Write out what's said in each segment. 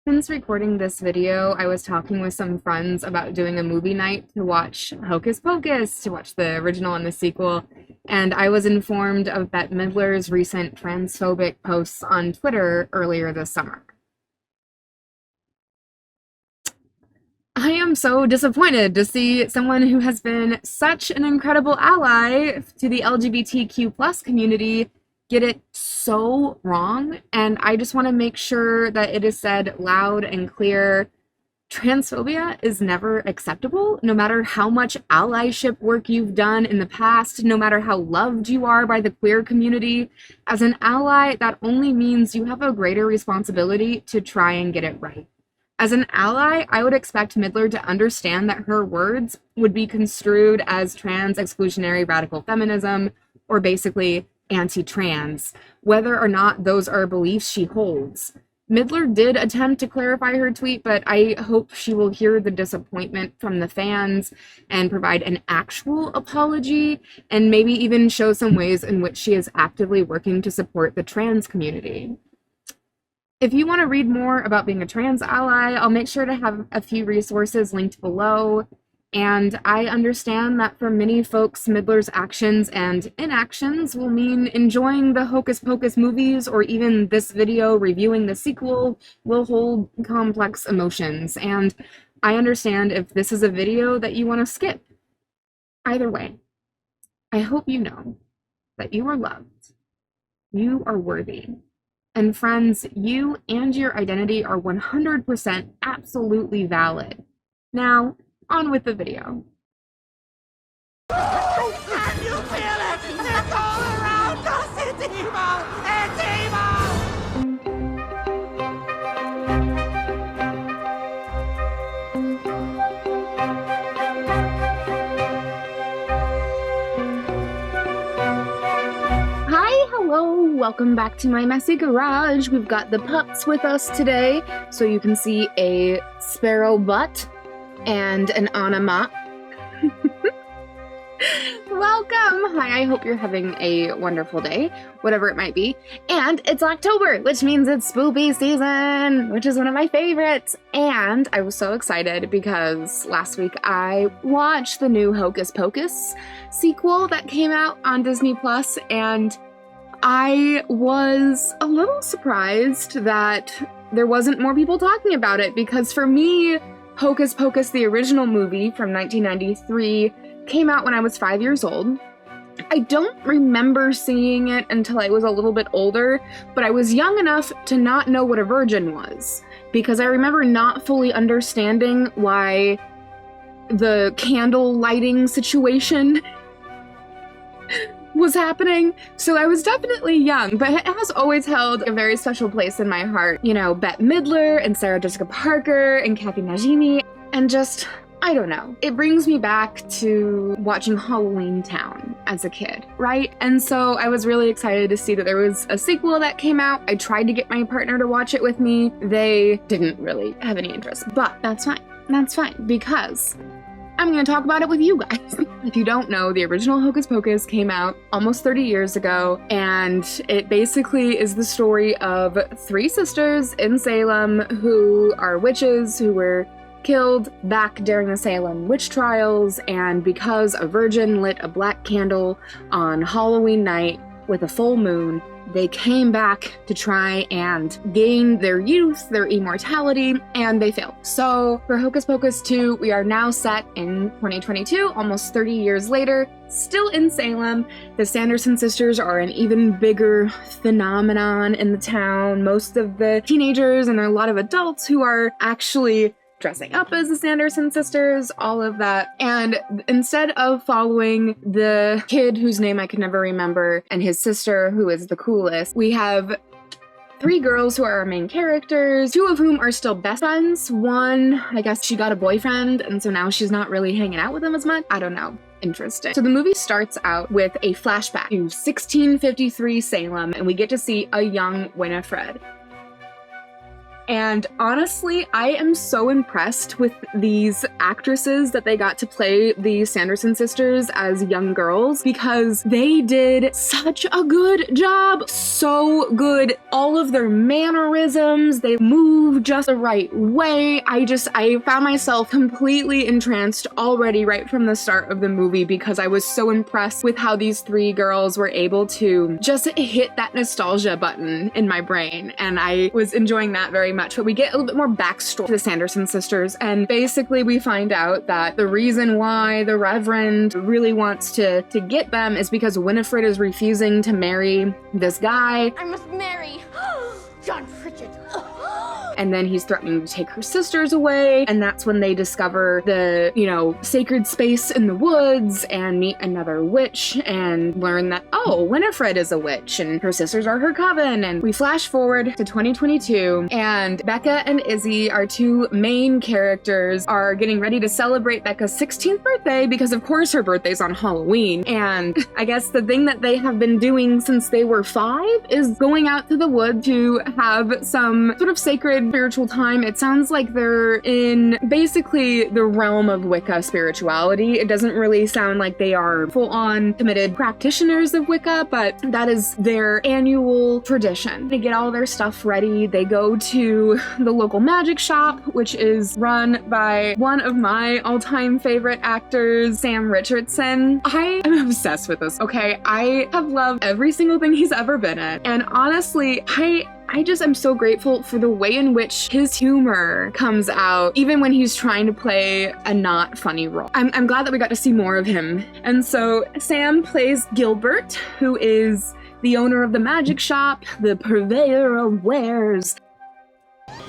Since recording this video, I was talking with some friends about doing a movie night to watch Hocus Pocus, to watch the original and the sequel, and I was informed of Bette Midler's recent transphobic posts on Twitter earlier this summer. I am so disappointed to see someone who has been such an incredible ally to the LGBTQ+ community get it so wrong, and I just want to make sure that it is said loud and clear. Transphobia is never acceptable, no matter how much allyship work you've done in the past, no matter how loved you are by the queer community. As an ally, that only means you have a greater responsibility to try and get it right. As an ally, I would expect Midler to understand that her words would be construed as trans exclusionary radical feminism, or basically anti-trans, whether or not those are beliefs she holds. Midler did attempt to clarify her tweet, but I hope she will hear the disappointment from the fans and provide an actual apology, and maybe even show some ways in which she is actively working to support the trans community. If you want to read more about being a trans ally, I'll make sure to have a few resources linked below. And I understand that for many folks, Midler's actions and inactions will mean enjoying the Hocus Pocus movies, or even this video reviewing the sequel will hold complex emotions. And I understand if this is a video that you want to skip. Either way, I hope you know that you are loved, you are worthy. And friends, you and your identity are 100% absolutely valid. Now, on with the video. Can you feel it? It's all around us! It's evil! It's evil! Hi, hello, welcome back to my messy garage. We've got the pups with us today, so you can see a sparrow butt and an Anima. Welcome! Hi, I hope you're having a wonderful day, whatever it might be. And it's October, which means it's spoopy season, which is one of my favorites. And I was so excited because last week I watched the new Hocus Pocus sequel that came out on Disney+, and I was a little surprised that there wasn't more people talking about it, because for me, Hocus Pocus, the original movie from 1993, came out when I was 5 years old. I don't remember seeing it until I was a little bit older, but I was young enough to not know what a virgin was, because I remember not fully understanding why the candle lighting situation was happening. So I was definitely young, but it has always held a very special place in my heart. You know, Bette Midler and Sarah Jessica Parker and Kathy Najimy, and just, I don't know. It brings me back to watching Halloween Town as a kid, right? And so I was really excited to see that there was a sequel that came out. I tried to get my partner to watch it with me. They didn't really have any interest, but that's fine. That's fine, because I'm going to talk about it with you guys. If you don't know, the original Hocus Pocus came out almost 30 years ago, and it basically is the story of three sisters in Salem who are witches who were killed back during the Salem witch trials, and because a virgin lit a black candle on Halloween night with a full moon, they came back to try and gain their youth, their immortality, and they failed. So for Hocus Pocus 2, we are now set in 2022, almost 30 years later, still in Salem. The Sanderson sisters are an even bigger phenomenon in the town. Most of the teenagers, and there are a lot of adults who are actually dressing up as the Sanderson sisters, all of that. And instead of following the kid whose name I can never remember and his sister who is the coolest, we have three girls who are our main characters, two of whom are still best friends. One, I guess she got a boyfriend, and so now she's not really hanging out with him as much. I don't know. Interesting. So the movie starts out with a flashback to 1653 Salem, and we get to see a young Winifred. And honestly, I am so impressed with these actresses that they got to play the Sanderson sisters as young girls because they did such a good job. So good. All of their mannerisms, they move just the right way. I found myself completely entranced already right from the start of the movie because I was so impressed with how these three girls were able to just hit that nostalgia button in my brain, and I was enjoying that very much. But we get a little bit more backstory to the Sanderson sisters, and basically we find out that the reason why the Reverend really wants to get them is because Winifred is refusing to marry this guy. I must marry John Pritchett. And then he's threatening to take her sisters away. And that's when they discover the, sacred space in the woods and meet another witch and learn that, oh, Winifred is a witch and her sisters are her coven. And we flash forward to 2022 and Becca and Izzy, our two main characters, are getting ready to celebrate Becca's 16th birthday because of course her birthday's on Halloween. And I guess the thing that they have been doing since they were 5 is going out to the wood to have some sort of sacred spiritual time. It sounds like they're in basically the realm of Wicca spirituality. It doesn't really sound like they are full-on committed practitioners of Wicca, but that is their annual tradition. They get all their stuff ready. They go to the local magic shop, which is run by one of my all-time favorite actors, Sam Richardson. I am obsessed with this, okay? I have loved every single thing he's ever been in. And honestly, I just am so grateful for the way in which his humor comes out, even when he's trying to play a not funny role. I'm glad that we got to see more of him. And so Sam plays Gilbert, who is the owner of the magic shop, the purveyor of wares.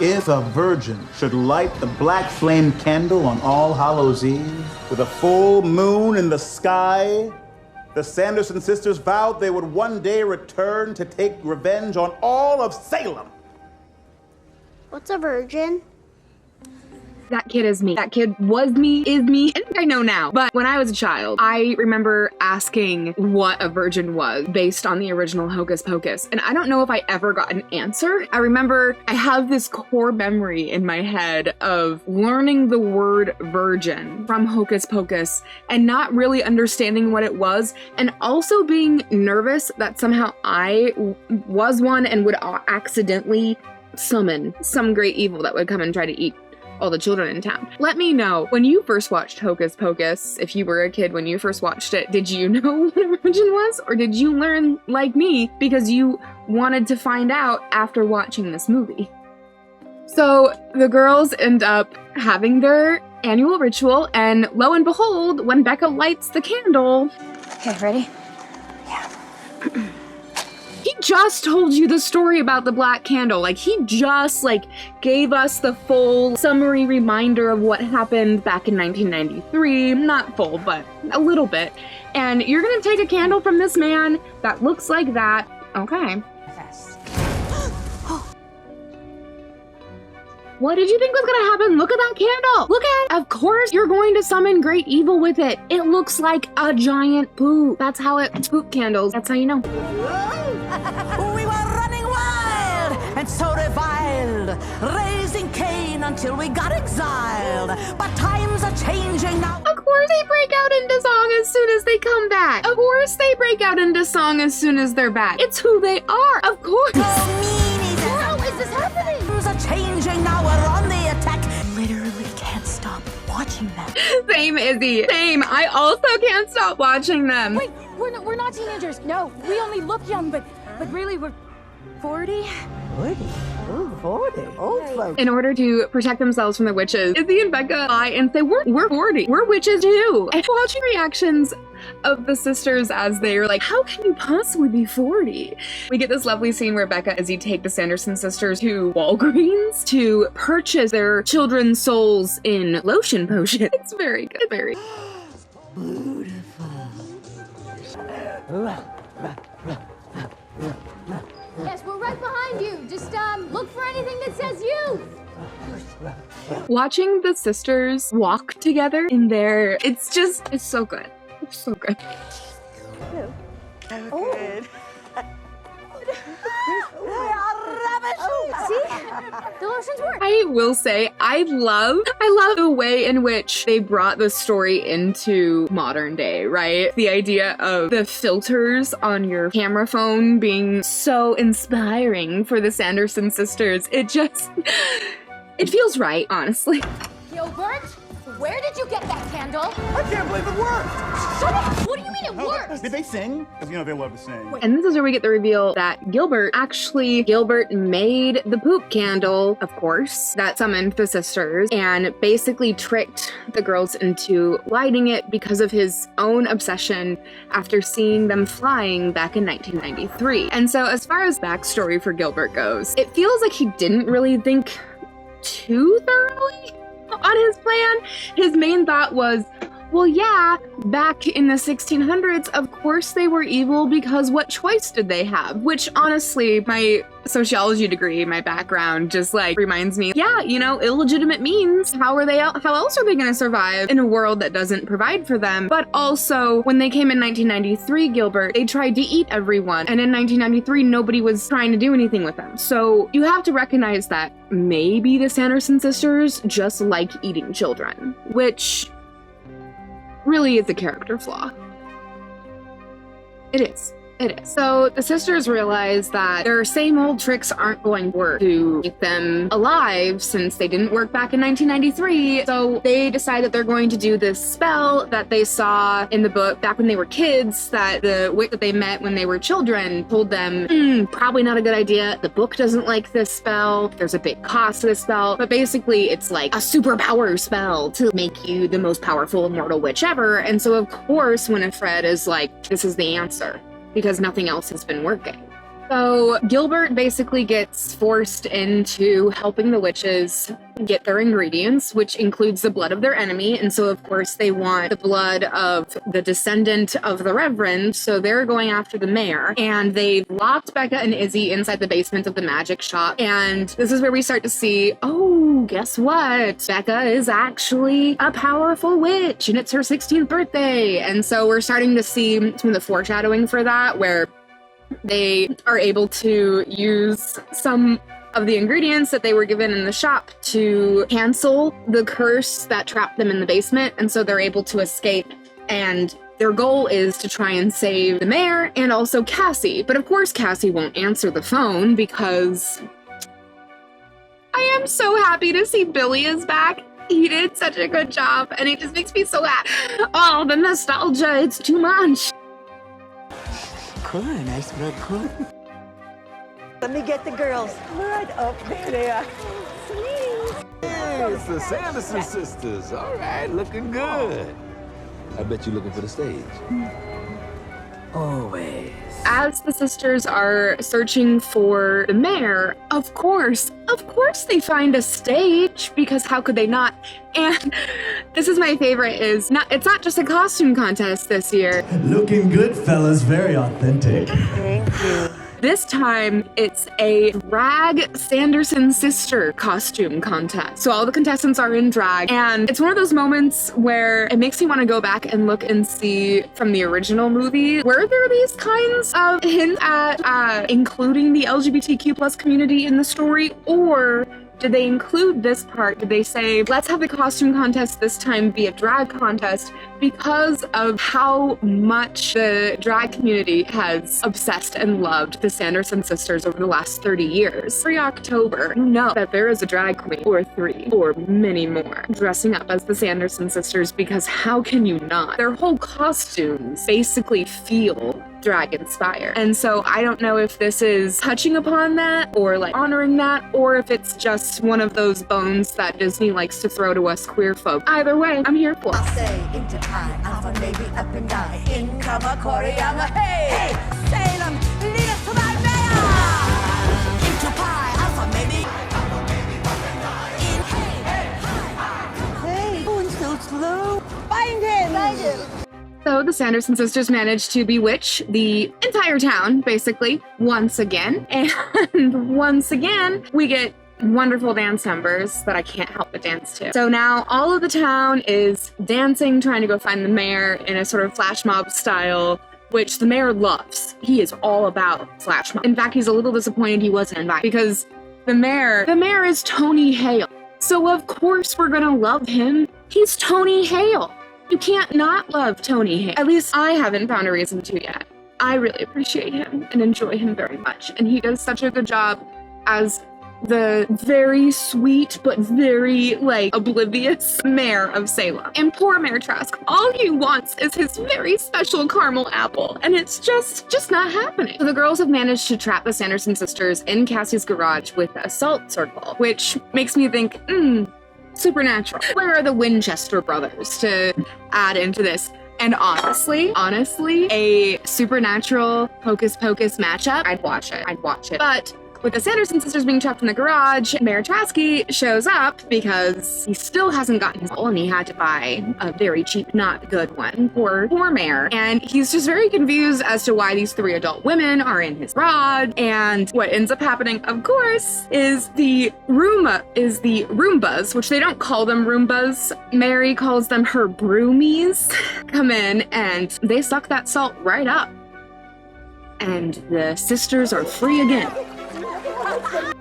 If a virgin should light the black flame candle on All Hallows Eve, with a full moon in the sky, the Sanderson sisters vowed they would one day return to take revenge on all of Salem. What's a virgin? That kid is me. That kid was me, is me, and I know now. But when I was a child, I remember asking what a virgin was based on the original Hocus Pocus. And I don't know if I ever got an answer. I remember I have this core memory in my head of learning the word virgin from Hocus Pocus and not really understanding what it was, and also being nervous that somehow I was one and would accidentally summon some great evil that would come and try to eat all the children in town. Let me know, when you first watched Hocus Pocus, if you were a kid when you first watched it, did you know what a virgin was? Or did you learn like me because you wanted to find out after watching this movie? So the girls end up having their annual ritual, and lo and behold, when Becca lights the candle... Okay, ready? Yeah. He just told you the story about the black candle. Like, he just, gave us the full summary reminder of what happened back in 1993. Not full, but a little bit. And you're gonna take a candle from this man that looks like that. Okay. What did you think was gonna happen? Look at that candle! Look at it! Of course you're going to summon great evil with it. It looks like a giant poop. That's how it... Poop candles. That's how you know. We were running wild and so reviled, raising Cain until we got exiled. But times are changing now. Of course they break out into song as soon as they come back. Of course they break out into song as soon as they're back. It's who they are. Of course. How is this happening? Times are changing now. We're on the attack. Literally can't stop watching them. Same, Izzy. Same. I also can't stop watching them. Wait, we're not teenagers. No, we only look young, but really we're 40. 40? Ooh, 40. Old folks. In order to protect themselves from the witches, Izzy and Becca lie and say, we're 40. We're witches too. And watching reactions of the sisters as they're like, how can you possibly be 40? We get this lovely scene where Becca and Izzy take the Sanderson sisters to Walgreens to purchase their children's souls in lotion potion. It's very good. Very Yes, we're right behind you. Just look for anything that says you. Watching the sisters walk together in their, it's so good. It's so good. We are ravished. See? The lotions work. I will say I love the way in which they brought the story into modern day, right? The idea of the filters on your camera phone being so inspiring for the Sanderson sisters. It feels right, honestly. Gilbert, where did you get that candle? I can't believe it worked! Shut up! What do you mean it works? Did they sing? Because, they love to sing. And this is where we get the reveal that Gilbert made the poop candle, of course, that summoned the sisters, and basically tricked the girls into lighting it because of his own obsession after seeing them flying back in 1993. And so as far as backstory for Gilbert goes, it feels like he didn't really think too thoroughly on his plan. His main thought was, well, yeah, back in the 1600s, of course they were evil because what choice did they have? Which honestly, my sociology degree, my background just reminds me, yeah, illegitimate means, how else are they going to survive in a world that doesn't provide for them? But also, when they came in 1993, Gilbert, they tried to eat everyone. And in 1993, nobody was trying to do anything with them. So you have to recognize that maybe the Sanderson sisters just like eating children, which really is a character flaw. It is. So the sisters realize that their same old tricks aren't going to work to keep them alive since they didn't work back in 1993. So they decide that they're going to do this spell that they saw in the book back when they were kids, that the witch that they met when they were children told them, probably not a good idea. The book doesn't like this spell. There's a big cost to this spell. But basically it's like a superpower spell to make you the most powerful immortal witch ever. And so of course Winifred is like, this is the answer, because nothing else has been working. So Gilbert basically gets forced into helping the witches get their ingredients, which includes the blood of their enemy. And so of course they want the blood of the descendant of the Reverend. So they're going after the mayor, and they've locked Becca and Izzy inside the basement of the magic shop. And this is where we start to see, oh, guess what? Becca is actually a powerful witch and it's her 16th birthday. And so we're starting to see some of the foreshadowing for that, where they are able to use some of the ingredients that they were given in the shop to cancel the curse that trapped them in the basement. And so they're able to escape, and their goal is to try and save the mayor and also Cassie. But of course Cassie won't answer the phone because I am so happy to see Billy is back. He did such a good job and it just makes me so happy. Oh, the nostalgia, it's too much. Corn, I smell corn. Let me get the girls. Right up there they are. Hey, it's the Sanderson sisters. All right, looking good. I bet you're looking for the stage. Always. As the sisters are searching for the mayor, of course they find a stage, because how could they not? And this is my favorite, it's not just a costume contest this year. Looking good, fellas, very authentic. Thank you. This time, it's a drag Sanderson sister costume contest. So all the contestants are in drag, and it's one of those moments where it makes me want to go back and look and see from the original movie, were there these kinds of hints at including the LGBTQ plus community in the story, or did they include this part? Did they say, let's have the costume contest this time be a drag contest because of how much the drag community has obsessed and loved the Sanderson sisters over the last 30 years? Every October, you know that there is a drag queen or three or many more dressing up as the Sanderson sisters, because how can you not? Their whole costumes basically feel drag inspired. And so I don't know if this is touching upon that or honoring that, or if it's just one of those bones that Disney likes to throw to us queer folk. Either way, I'm here for it. I'll say into pi, alpha, maybe up and down. In cover, Koreama, hey! Hey! Salem, lead us to my mayor! Into pi, alpha, maybe. In, hey! Going so slow. Find him! Find him! So the Sanderson sisters managed to bewitch the entire town, basically, once again. And once again, we get wonderful dance numbers that I can't help but dance to. So now all of the town is dancing, trying to go find the mayor in a sort of flash mob style, which the mayor loves. He is all about flash mob. In fact, he's a little disappointed he wasn't invited, because the mayor. The mayor is Tony Hale. So of course we're gonna love him. He's Tony Hale. You can't not love Tony Hale. At least I haven't found a reason to yet. I really appreciate him and enjoy him very much. And he does such a good job as the very sweet but very, oblivious mayor of Salem. And poor Mayor Trask, all he wants is his very special caramel apple, and it's just not happening. So the girls have managed to trap the Sanderson sisters in Cassie's garage with a salt circle, which makes me think, supernatural. Where are the Winchester brothers to add into this? And honestly, a supernatural Hocus Pocus matchup, I'd watch it. But with the Sanderson sisters being trapped in the garage, Mayor Trask shows up because he still hasn't gotten his goal and he had to buy a very cheap, not good one for poor Mayor. And he's just very confused as to why these 3 adult women are in his garage. And what ends up happening, of course, is the Roombas, which they don't call them Roombas. Mary calls them her broomies, come in and they suck that salt right up. And the sisters are free again.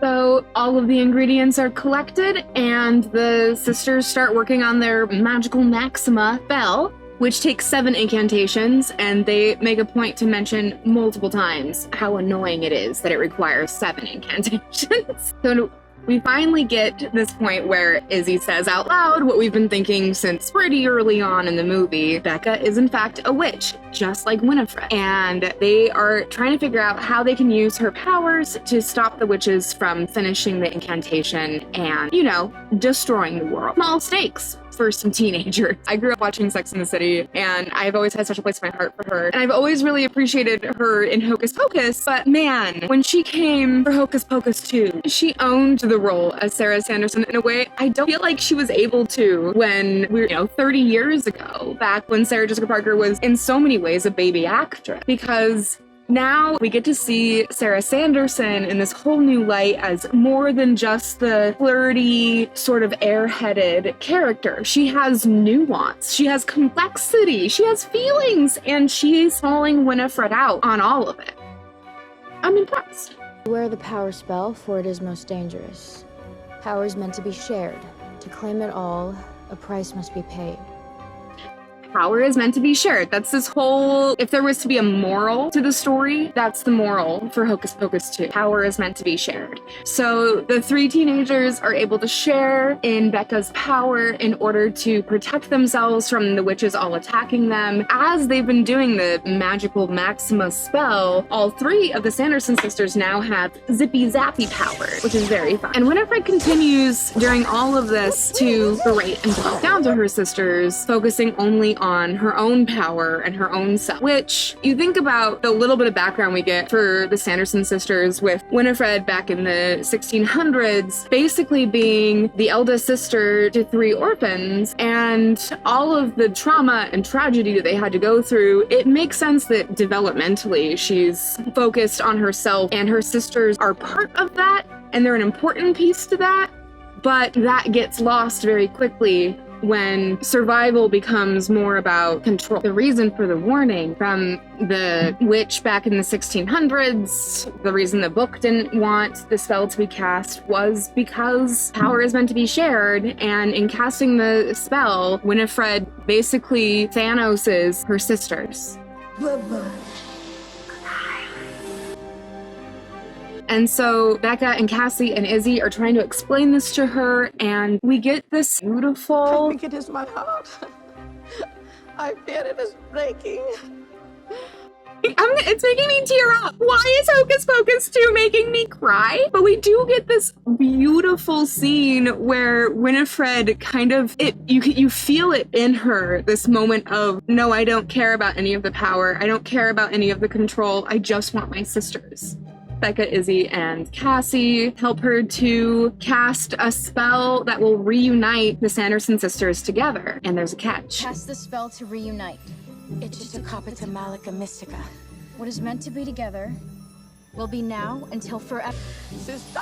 So all of the ingredients are collected and the sisters start working on their magical Maxima spell, which takes 7 incantations, and they make a point to mention multiple times how annoying it is that it requires 7 incantations. So we finally get to this point where Izzy says out loud what we've been thinking since pretty early on in the movie. Becca is in fact a witch, just like Winifred. And they are trying to figure out how they can use her powers to stop the witches from finishing the incantation and, destroying the world. Small stakes for some teenagers. I grew up watching Sex and the City, and I've always had such a place in my heart for her. And I've always really appreciated her in Hocus Pocus, but man, when she came for Hocus Pocus 2, she owned the role as Sarah Sanderson in a way I don't feel like she was able to when we were, 30 years ago, back when Sarah Jessica Parker was in so many ways a baby actress. Because now we get to see Sarah Sanderson in this whole new light as more than just the flirty, sort of airheaded character. She has nuance, she has complexity, she has feelings, and she's calling Winifred out on all of it. I'm impressed. Wear the power spell, for it is most dangerous. Power is meant to be shared. To claim it all, a price must be paid. Power is meant to be shared. That's this whole, if there was to be a moral to the story, that's the moral for Hocus Pocus 2. Power is meant to be shared. So the 3 teenagers are able to share in Becca's power in order to protect themselves from the witches all attacking them. As they've been doing the magical Maxima spell, all 3 of the Sanderson sisters now have zippy zappy powers, which is very fun. And Winifred continues during all of this to berate and talk down to her sisters, focusing only on her own power and her own self, which you think about the little bit of background we get for the Sanderson sisters with Winifred back in the 1600s, basically being the eldest sister to 3 orphans, and all of the trauma and tragedy that they had to go through. It makes sense that developmentally she's focused on herself, and her sisters are part of that, and they're an important piece to that, but that gets lost very quickly when survival becomes more about control. The reason for the warning from the witch back in the 1600s, the reason the book didn't want the spell to be cast was because power is meant to be shared, and in casting the spell, Winifred basically Thanoses her sisters. And so Becca and Cassie and Izzy are trying to explain this to her, and we get this beautiful... I think it is my heart. I fear it is breaking. It's making me tear up. Why is Hocus Pocus 2 making me cry? But we do get this beautiful scene where Winifred kind of, you feel it in her, this moment of, no, I don't care about any of the power. I don't care about any of the control. I just want my sisters. Becca, Izzy, and Cassie help her to cast a spell that will reunite the Sanderson sisters together. And there's a catch. Cast the spell to reunite. Ichitokapita Malika Mystica. What is meant to be together will be now until forever. Sisters!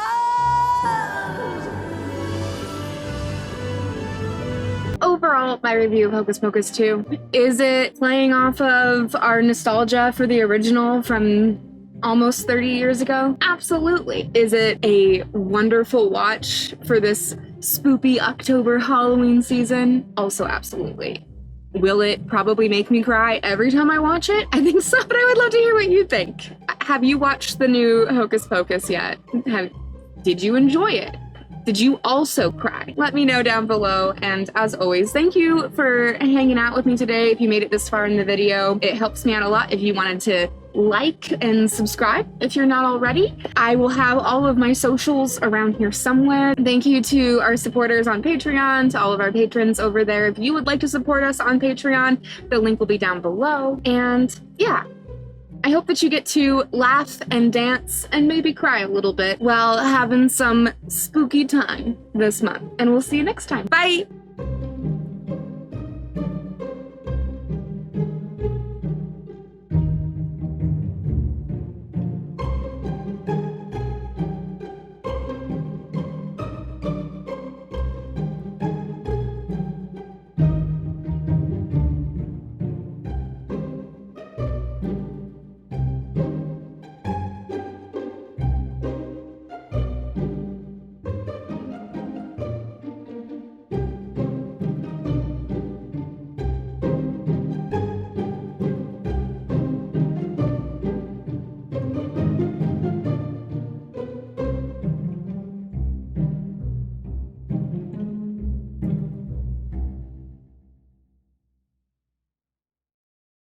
Overall, my review of Hocus Pocus 2, is it playing off of our nostalgia for the original from almost 30 years ago? Absolutely. Is it a wonderful watch for this spoopy October Halloween season? Also absolutely. Will it probably make me cry every time I watch it? I think so, but I would love to hear what you think. Have you watched the new Hocus Pocus yet? Did you enjoy it? Did you also cry? Let me know down below, and as always, thank you for hanging out with me today. If you made it this far in the video, it helps me out a lot if you wanted to like and subscribe if you're not already. I will have all of my socials around here somewhere. Thank you to our supporters on Patreon, to all of our patrons over there. If you would like to support us on Patreon, the link will be down below. And yeah, I hope that you get to laugh and dance and maybe cry a little bit while having some spooky time this month. And we'll see you next time. Bye!